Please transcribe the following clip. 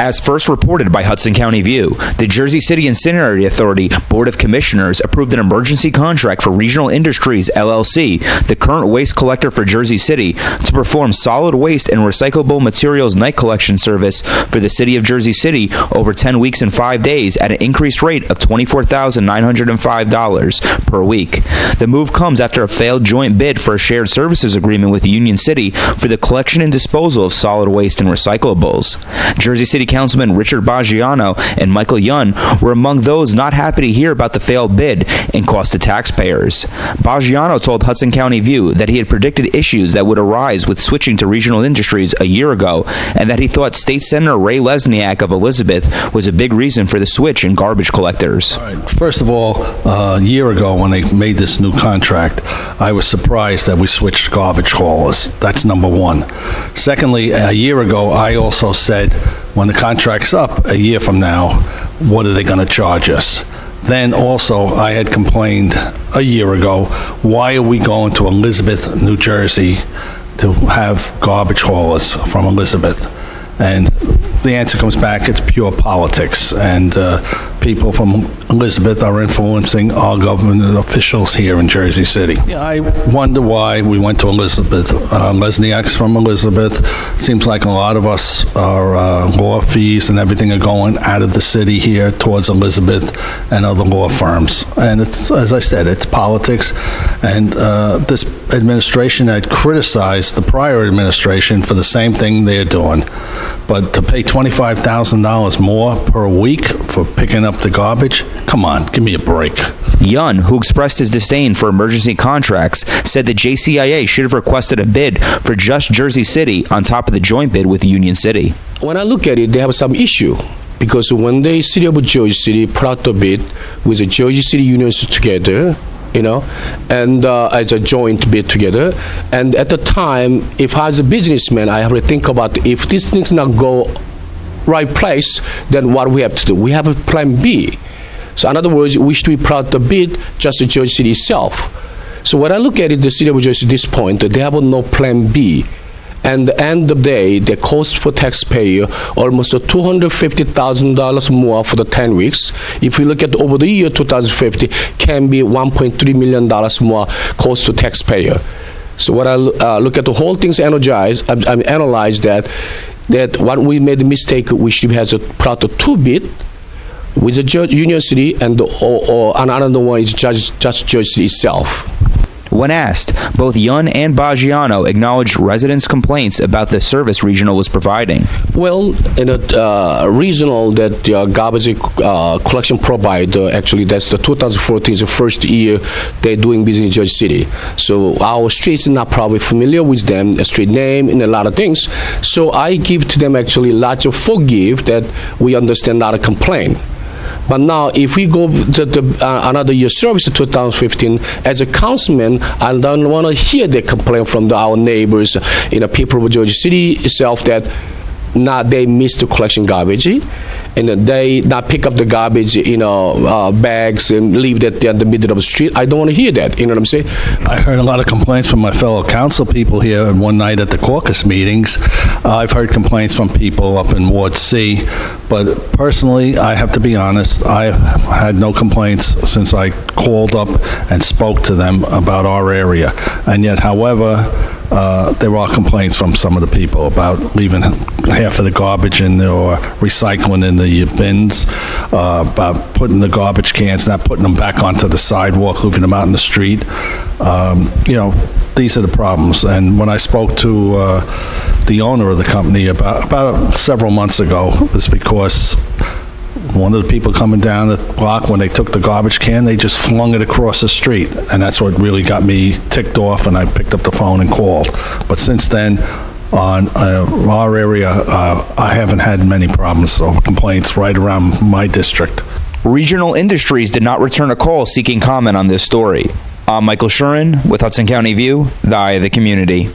As first reported by Hudson County View, the Jersey City Incinerator Authority Board of Commissioners approved an emergency contract for Regional Industries, LLC, the current waste collector for Jersey City, to perform solid waste and recyclable materials night collection service for the City of Jersey City over 10 weeks and 5 days at an increased rate of $24,905 per week. The move comes after a failed joint bid for a shared services agreement with Union City for the collection and disposal of solid waste and recyclables. Jersey City Councilmen Richard Boggiano and Michael Yun were among those not happy to hear about the failed bid and cost to taxpayers. Boggiano told Hudson County View that he had predicted issues that would arise with switching to Regional Industries a year ago, and that he thought State Senator Ray Lesniak of Elizabeth was a big reason for the switch in garbage collectors. All right. First of all, a year ago when they made this new contract, I was surprised that we switched garbage haulers. That's number one. Secondly, a year ago, I also said, when the contract's up a year from now, what are they going to charge us? Then also, I had complained a year ago, why are we going to Elizabeth, New Jersey, to have garbage haulers from Elizabeth? And the answer comes back, it's pure politics, and people from Elizabeth are influencing our government officials here in Jersey City. Yeah, I wonder why we went to Elizabeth. Lesniak's from Elizabeth. Seems like a lot of us, our law fees and everything are going out of the city here towards Elizabeth and other law firms. And it's, as I said, it's politics, and this administration had criticized the prior administration for the same thing they're doing. But to pay $25,000 more per week for picking up the garbage? Come on, give me a break. Yun, who expressed his disdain for emergency contracts, said the JCIA should have requested a bid for just Jersey City on top of the joint bid with Union City. When I look at it, they have some issue. Because when the City of Jersey City put out the bid with the Jersey City unions together, and as a joint bid together. And at the time, if I was a businessman, I have to think about if these things not go right place, then what we have to do? We have a plan B. So in other words, we should be proud to bid just the Jersey City itself. So when I look at it, the City of Jersey at this point, they have no plan B. And at the end of the day, the cost for taxpayer almost $250,000 more for the 10 weeks. If we look at over the year 2050, can be $1.3 million more cost to taxpayer. So when I look at the whole things analyze that what we made a mistake, we should have a proud two bid with the Union City, and or another one is just Jersey City itself. When asked, both Yun and Boggiano acknowledged residents' complaints about the service Regional was providing. Well, in a Regional that garbage collection provider, actually that's the 2014 is the first year they're doing business in Jersey City. So our streets are not probably familiar with them, a street name and a lot of things. So I give to them actually lots of forgive that we understand not a complaint. But now, if we go to another year service to 2015, as a councilman, I don't want to hear the complaint from our neighbors, people of Jersey City itself that they missed the collection garbage, and they not pick up the garbage, bags and leave that there in the middle of the street. I don't want to hear that. You know what I'm saying? I heard a lot of complaints from my fellow council people here one night at the caucus meetings. I've heard complaints from people up in Ward C, but personally, I have to be honest, I've had no complaints since I called up and spoke to them about our area. And yet, however, there are complaints from some of the people about leaving half of the garbage in there or recycling in the bins, about putting the garbage cans, not putting them back onto the sidewalk, leaving them out in the street. These are the problems. And when I spoke to the owner of the company about several months ago, it was because one of the people coming down the block, when they took the garbage can, they just flung it across the street. And that's what really got me ticked off, and I picked up the phone and called. But since then, on our area, I haven't had many problems or complaints right around my district. Regional Industries did not return a call seeking comment on this story. I'm Michael Shurin with Hudson County View, the eye of the community.